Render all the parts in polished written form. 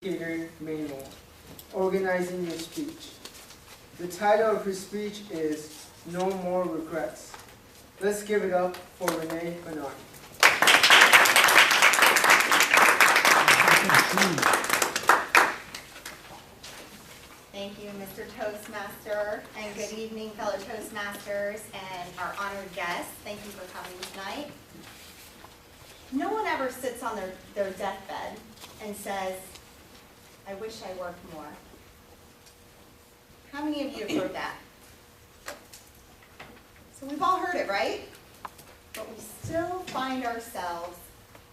Communicator Manual, Organizing Your Speech. The title of her speech is No More Regrets. Let's give it up for Renee B. Thank you, Mr. Toastmaster, and good evening, fellow Toastmasters and our honored guests. Thank you for coming tonight. No one ever sits on their deathbed and says, I wish I worked more. How many of you have heard that? So we've all heard it, right? But we still find ourselves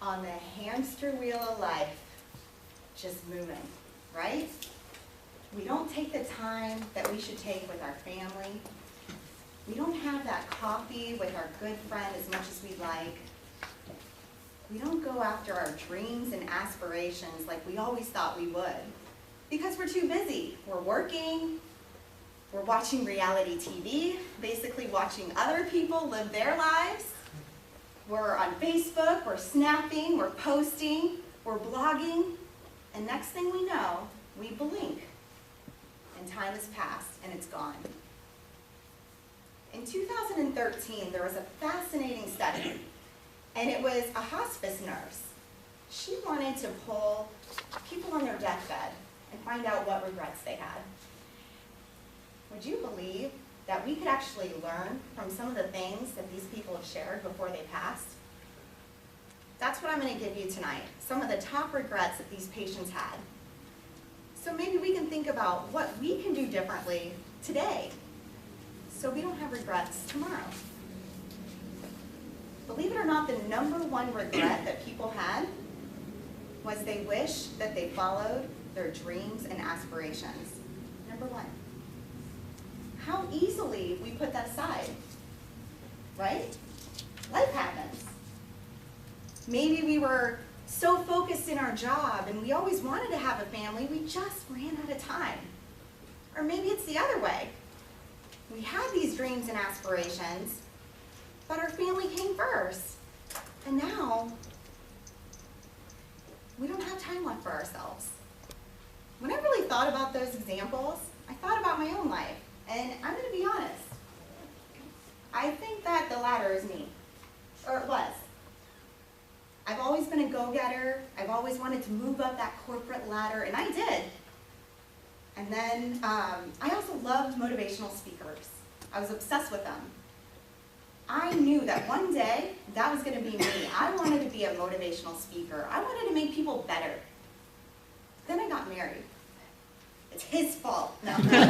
on the hamster wheel of life, just moving, right? We don't take the time that we should take with our family. We don't have that coffee with our good friend as much as we'd like. We don't go after our dreams and aspirations like we always thought we would, because we're too busy. We're working, we're watching reality TV, basically watching other people live their lives. We're on Facebook, we're snapping, we're posting, we're blogging, and next thing we know, we blink, and time has passed, and it's gone. In 2013, there was a fascinating study. And it was a hospice nurse. She wanted to pull people on their deathbed and find out what regrets they had. Would you believe that we could actually learn from some of the things that these people have shared before they passed? That's what I'm going to give you tonight, some of the top regrets that these patients had. So maybe we can think about what we can do differently today so we don't have regrets tomorrow. Believe it or not, the #1 regret that people had was they wish that they followed their dreams and aspirations. #1. How easily we put that aside, right? Life happens. Maybe we were so focused in our job and we always wanted to have a family, we just ran out of time. Or maybe it's the other way. We had these dreams and aspirations, but our family came first. And now, we don't have time left for ourselves. When I really thought about those examples, I thought about my own life. And I'm going to be honest. I think that the latter is me. Or it was. I've always been a go-getter. I've always wanted to move up that corporate ladder, and I did. And then I also loved motivational speakers. I was obsessed with them. I knew that one day, that was going to be me. I wanted to be a motivational speaker. I wanted to make people better. Then I got married. It's his fault. No. Then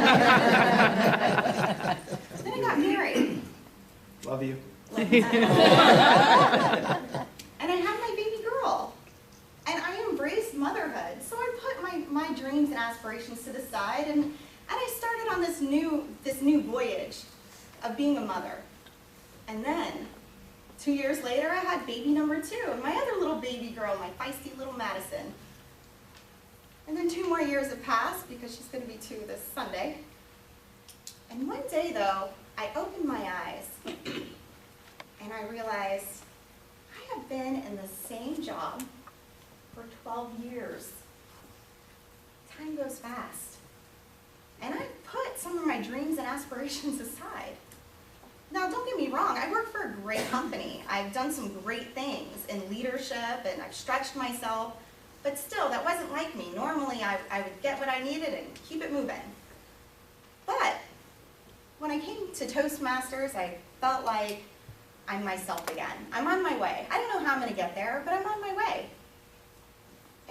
I got married. Love you. And I had my baby girl. And I embraced motherhood. So I put my dreams and aspirations to the side, and I started on this new voyage of being a mother. And then, 2 years later, I had baby #2, and my other little baby girl, my feisty little Madison. And then 2 more years have passed, because she's going to be 2 this Sunday. And one day, though, I opened my eyes, and I realized I have been in the same job for 12 years. Time goes fast. And I put some of my dreams and aspirations aside. Now, don't get me wrong, I work for a great company. I've done some great things in leadership, and I've stretched myself, but still, that wasn't like me. Normally, I would get what I needed and keep it moving. But when I came to Toastmasters, I felt like I'm myself again. I'm on my way. I don't know how I'm going to get there, but I'm on my way.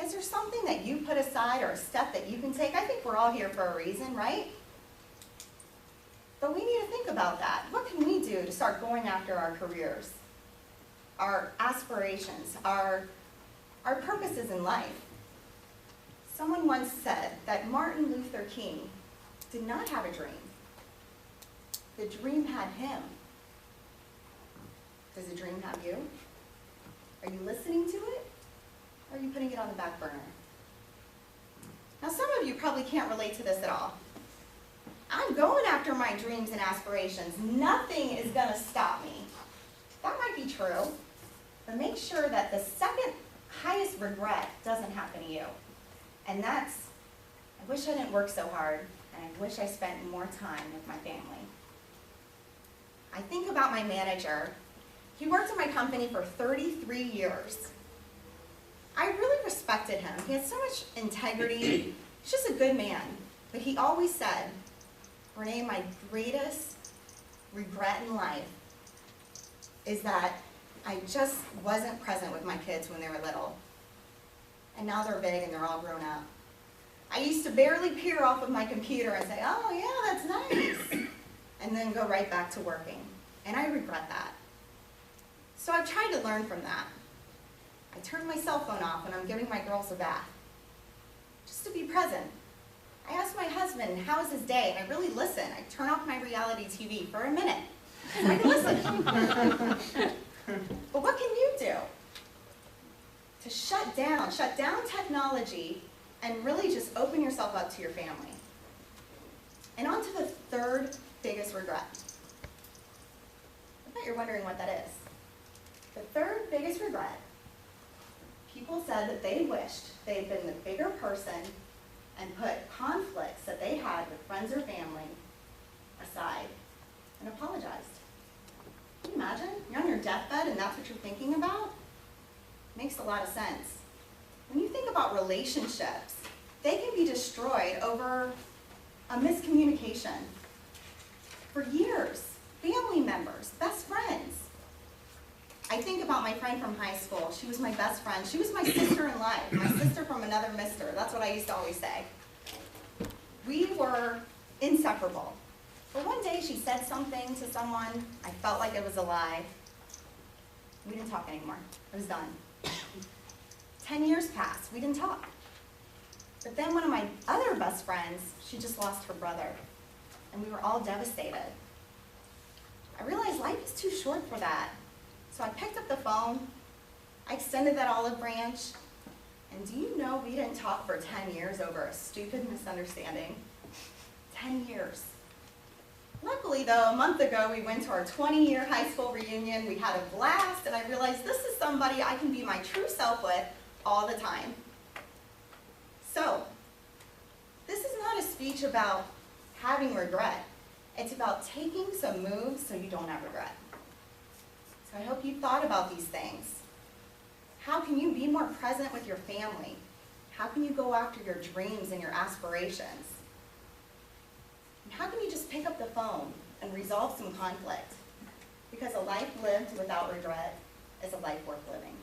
Is there something that you put aside or a step that you can take? I think we're all here for a reason, right? But we need to think about that. What can we do to start going after our careers, our aspirations, our purposes in life? Someone once said that Martin Luther King did not have a dream. The dream had him. Does the dream have you? Are you listening to it? Or are you putting it on the back burner? Now, some of you probably can't relate to this at all. I'm going after my dreams and aspirations. Nothing is going to stop me. That might be true, but make sure that the second highest regret doesn't happen to you. And I wish I didn't work so hard, and I wish I spent more time with my family. I think about my manager. He worked in my company for 33 years. I really respected him. He had so much integrity. He's just a good man. But he always said, Renee, my greatest regret in life is that I just wasn't present with my kids when they were little. And now they're big and they're all grown up. I used to barely peer off of my computer and say, oh yeah, that's nice, and then go right back to working. And I regret that. So I've tried to learn from that. I turn my cell phone off when I'm giving my girls a bath, just to be present. I ask my husband, how was his day? And I really listen. I turn off my reality TV for a minute, so I can listen. But what can you do to shut down technology and really just open yourself up to your family? And on to the third biggest regret. I bet you're wondering what that is. The third biggest regret, people said that they wished they had been the bigger person and put conflicts that they had with friends or family aside and apologized. Can you imagine? You're on your deathbed and that's what you're thinking about? Makes a lot of sense. When you think about relationships, they can be destroyed over a miscommunication. For years, family members, best friends. I think about my friend from high school. She was my best friend. She was my sister in life, my sister from another mister. That's what I used to always say. We were inseparable. But one day she said something to someone. I felt like it was a lie. We didn't talk anymore. It was done. 10 years passed. We didn't talk. But then one of my other best friends, she just lost her brother. And we were all devastated. I realized life is too short for that. So I picked up the phone, I extended that olive branch, and do you know we didn't talk for 10 years over a stupid misunderstanding? 10 years. Luckily though, a month ago we went to our 20-year high school reunion, we had a blast, and I realized this is somebody I can be my true self with all the time. So, this is not a speech about having regret. It's about taking some moves so you don't have regret. So I hope you thought about these things. How can you be more present with your family? How can you go after your dreams and your aspirations? And how can you just pick up the phone and resolve some conflict? Because a life lived without regret is a life worth living.